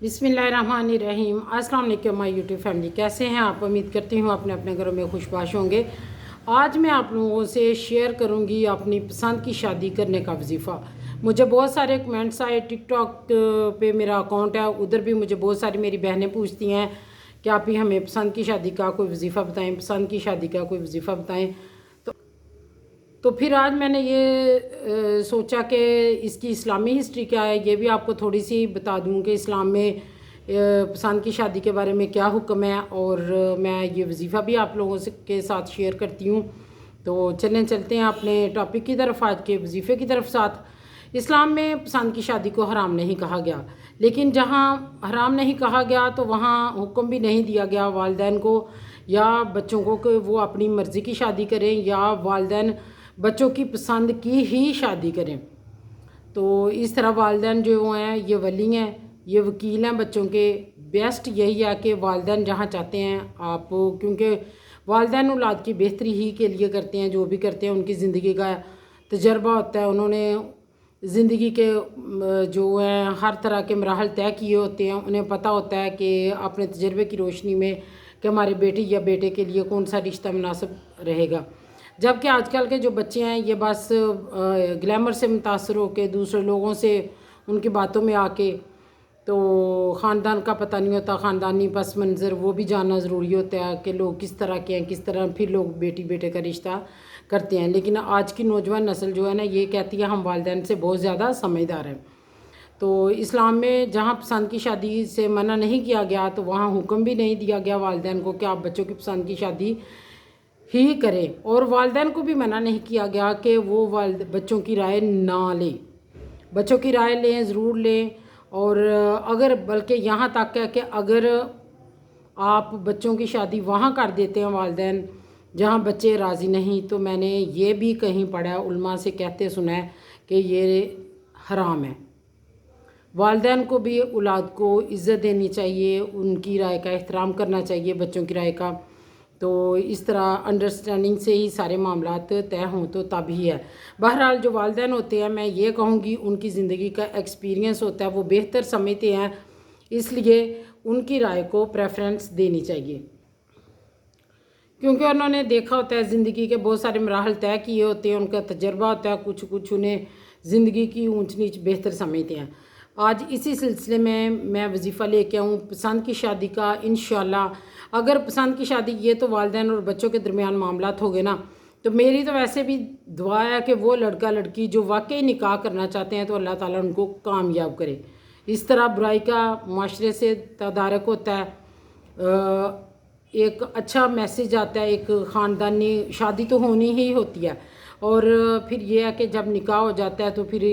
बिस्मिल्लाहिर्रहमानिर्रहीम। अस्सलाम वालेकुम माय यूट्यूब फैमिली, कैसे हैं आप? उम्मीद करती हूँ अपने अपने घरों में खुशबाश होंगे। आज मैं आप लोगों से शेयर करूँगी अपनी पसंद की शादी करने का वजीफ़ा। मुझे बहुत सारे कमेंट्स आए, टिकटॉक पे मेरा अकाउंट है, उधर भी मुझे बहुत सारी मेरी बहनें पूछती हैं कि आप ही हमें पसंद की शादी का कोई वजीफ़ा बताएँ, पसंद की शादी का कोई वजीफ़ा बताएँ। तो फिर आज मैंने ये सोचा कि इसकी इस्लामी हिस्ट्री क्या है, ये भी आपको थोड़ी सी बता दूं कि इस्लाम में पसंद की शादी के बारे में क्या हुक्म है, और मैं ये वजीफ़ा भी आप लोगों से के साथ शेयर करती हूँ। तो चलते हैं अपने टॉपिक की तरफ, आज के वजीफ़े की तरफ। साथ इस्लाम में पसंद की शादी को हराम नहीं कहा गया, लेकिन जहाँ हराम नहीं कहा गया तो वहाँ हुक्म भी नहीं दिया गया वालिदैन को या बच्चों को कि वो अपनी मर्ज़ी की शादी करें या वालिदैन बच्चों की पसंद की ही शादी करें। तो इस तरह वालिदैन जो हैं ये वली हैं, ये वकील हैं बच्चों के। बेस्ट यही है कि वालिदैन जहाँ चाहते हैं आप, क्योंकि वालिदैन औलाद की बेहतरी ही के लिए करते हैं, जो भी करते हैं उनकी ज़िंदगी का तजर्बा होता है, उन्होंने ज़िंदगी के जो हैं हर तरह के मराहल तय किए होते हैं, उन्हें पता होता है कि अपने तजर्बे की रोशनी में कि हमारे बेटी या बेटे के लिए कौन सा रिश्ता मुनासिब रहेगा। जबकि आजकल के जो बच्चे हैं ये बस ग्लैमर से मुतासर होकर दूसरे लोगों से उनकी बातों में आके, तो ख़ानदान का पता नहीं होता, ख़ानदानी पस मंज़र वो भी जानना ज़रूरी होता है कि लोग किस तरह के हैं, किस तरह फिर लोग बेटी बेटे का रिश्ता करते हैं। लेकिन आज की नौजवान नस्ल जो है ना ये कहती है हम वालिदैन से बहुत ज़्यादा समझदार हैं। तो इस्लाम में जहाँ पसंद की शादी से मना नहीं किया गया तो वहाँ हुक्म भी नहीं दिया गया वालिदैन को कि आप बच्चों की पसंद की शादी ही करें, और वालिदैन को भी मना नहीं किया गया कि वो बच्चों की राय ना लें। बच्चों की राय लें, ज़रूर लें। और अगर बल्कि यहाँ तक है कि अगर आप बच्चों की शादी वहाँ कर देते हैं वालिदैन जहाँ बच्चे राज़ी नहीं, तो मैंने ये भी कहीं पढ़ा है, उलमा से कहते सुना है कि ये हराम है। वालिदैन को भी औलाद को इज़्ज़त देनी चाहिए, उनकी राय का एहतराम करना चाहिए, बच्चों की राय का। तो इस तरह अंडरस्टैंडिंग से ही सारे मामलात तय हों तो तब ही है। बहरहाल जो वालिदैन होते हैं, मैं ये कहूँगी उनकी ज़िंदगी का एक्सपीरियंस होता है, वो बेहतर समझते हैं, इसलिए उनकी राय को प्रेफरेंस देनी चाहिए, क्योंकि उन्होंने देखा होता है ज़िंदगी के बहुत सारे मराहल तय किए होते हैं, उनका तजर्बा होता है, कुछ उन्हें ज़िंदगी की ऊंच नीच बेहतर समझते हैं। आज इसी सिलसिले में मैं वजीफ़ा लेके आऊँ पसंद की शादी का। इंशाल्लाह अगर पसंद की शादी ये तो वालिदैन और बच्चों के दरमियान मामलात हो गए ना, तो मेरी तो वैसे भी दुआ है कि वो लड़का लड़की जो वाकई निकाह करना चाहते हैं तो अल्लाह ताला उनको कामयाब करे। इस तरह बुराई का माशरे से तदारक होता है, एक अच्छा मैसेज आता है, एक ख़ानदानी शादी तो होनी ही होती है। और फिर ये है कि जब निकाह हो जाता है तो फिर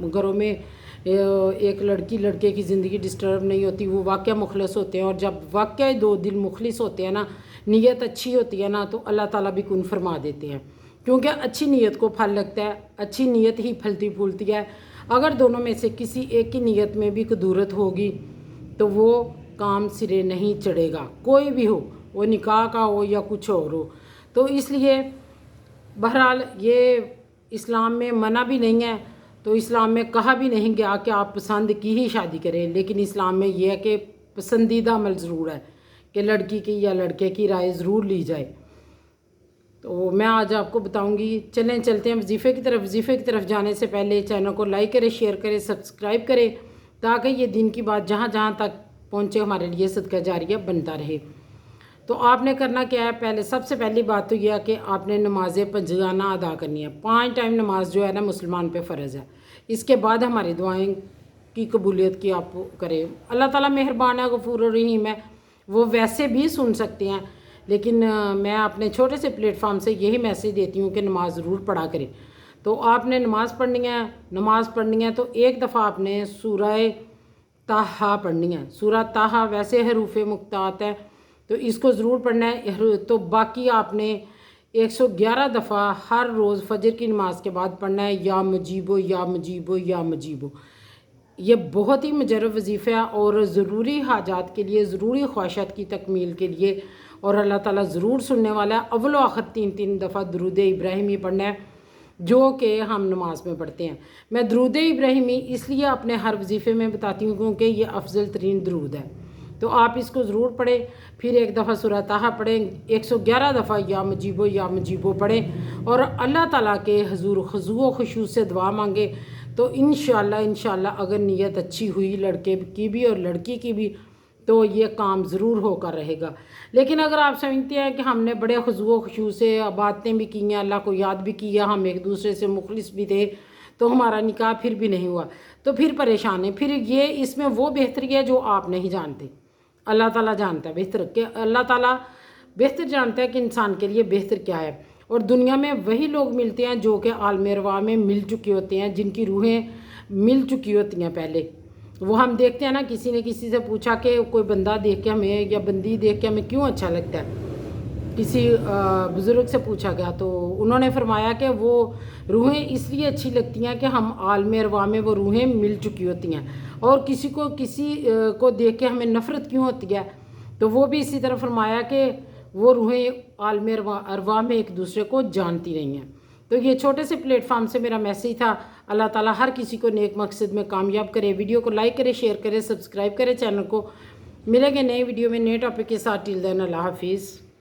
घरों में एक लड़की लड़के की ज़िंदगी डिस्टर्ब नहीं होती, वो वाक़ई मुखलिस होते हैं। और जब वाक़ई दो दिल मुखलिस होते हैं ना, नीयत अच्छी होती है ना, तो अल्लाह ताला भी कुन फरमा देते हैं, क्योंकि अच्छी नीयत को फल लगता है, अच्छी नीयत ही फलती फूलती है। अगर दोनों में से किसी एक की नीयत में भी कदूरत होगी तो वो काम सिरे नहीं चढ़ेगा, कोई भी हो, वो निकाह का हो या कुछ और हो। तो इसलिए बहरहाल ये इस्लाम में मना भी नहीं है, तो इस्लाम में कहा भी नहीं गया कि आप पसंद की ही शादी करें, लेकिन इस्लाम में यह है कि पसंदीदा अमल ज़रूर है कि लड़की की या लड़के की राय ज़रूर ली जाए। तो मैं आज आपको बताऊंगी। चलते हैं वजीफ़े की तरफ। वजीफ़े की तरफ जाने से पहले चैनल को लाइक करें, शेयर करें, सब्सक्राइब करें, ताकि ये दिन की बात जहाँ जहाँ तक पहुँचे हमारे लिए सदका जारिया बनता रहे। तो आपने करना क्या है, पहले सबसे पहली बात तो यह है कि आपने नमाज़ पंजगाना अदा करनी है। 5 टाइम नमाज जो है ना मुसलमान पे फ़र्ज़ है। इसके बाद हमारी दुआएं की कबूलियत की आप करें। अल्लाह ताला मेहरबान है, गफूर रहीम है, वो वैसे भी सुन सकते हैं, लेकिन मैं अपने छोटे से प्लेटफॉर्म से यही मैसेज देती हूँ कि नमाज ज़रूर पढ़ा करें। तो आपने नमाज़ पढ़नी है तो एक दफ़ा आपने सूरह ताहा पढ़नी है। सूरह ताहा वैसे हरूफ मुक्तात है तो इसको ज़रूर पढ़ना है। तो बाकी आपने 111 दफ़ा हर रोज़ फजर की नमाज के बाद पढ़ना है, या मुजीबो या मुजीबो या मुजीबो। ये बहुत ही मुजर्रब वजीफ़ा है और ज़रूरी हाजात के लिए, ज़रूरी ख्वाहिशात की तकमील के लिए, और अल्लाह ताला ज़रूर सुनने वाला है। अव्वल व आखिर 3 दफ़ा दुरूद इब्राहिमी पढ़ना है। جو کہ ہم نماز میں پڑھتے ہیں۔ میں درود ابراہیمی اس لیے اپنے ہر وظیفے میں بتاتی ہوں کیونکہ یہ افضل ترین درود ہے، تو آپ اس کو ضرور پڑھیں۔ پھر ایک دفعہ سورہ طٰہٰ پڑھیں، 111 دفعہ یا مجیبو پڑھیں، اور اللہ تعالیٰ کے حضور خضوع و خشوع سے دعا مانگے، تو انشاءاللہ اگر نیت اچھی ہوئی لڑکے کی بھی اور لڑکی کی بھی تو یہ کام ضرور ہو کر رہے گا۔ لیکن اگر آپ سمجھتے ہیں کہ ہم نے بڑے خضوع و خشوع سے باتیں بھی کی ہیں، اللہ کو یاد بھی کیا، ہم ایک دوسرے سے مخلص بھی تھے، تو ہمارا نکاح پھر بھی نہیں ہوا، تو پھر پریشان ہے۔ پھر یہ اس میں وہ بہتری ہے جو آپ نہیں جانتے، اللہ تعالیٰ جانتا ہے بہتر، کہ اللہ تعالیٰ بہتر جانتا ہے کہ انسان کے لیے بہتر کیا ہے۔ اور دنیا میں وہی لوگ ملتے ہیں جو کہ عالم ارواح میں مل چکے ہوتے ہیں، جن کی روحیں مل چکی ہوتی ہیں پہلے۔ وہ ہم دیکھتے ہیں نا، کسی نے کسی سے پوچھا کہ کوئی بندہ دیکھ کے ہمیں یا بندی دیکھ کے ہمیں کیوں اچھا لگتا ہے، کسی بزرگ سے پوچھا گیا تو انہوں نے فرمایا کہ وہ روحیں اس لیے اچھی لگتی ہیں کہ ہم عالم ارواح میں وہ روحیں مل چکی ہوتی ہیں، اور کسی کو دیکھ کے ہمیں نفرت کیوں ہوتی ہے، تو وہ بھی اسی طرح فرمایا کہ وہ روحیں عالم ارواح میں ایک دوسرے کو جانتی نہیں ہیں۔ تو یہ چھوٹے سے پلیٹ فارم سے میرا میسیج تھا۔ اللہ تعالیٰ ہر کسی کو نیک مقصد میں کامیاب کرے۔ ویڈیو کو لائک کرے، شیئر کرے، سبسکرائب کرے چینل کو۔ ملیں گے نئے ویڈیو میں نئے ٹاپک کے ساتھ۔ ٹل دین اللہ حافظ۔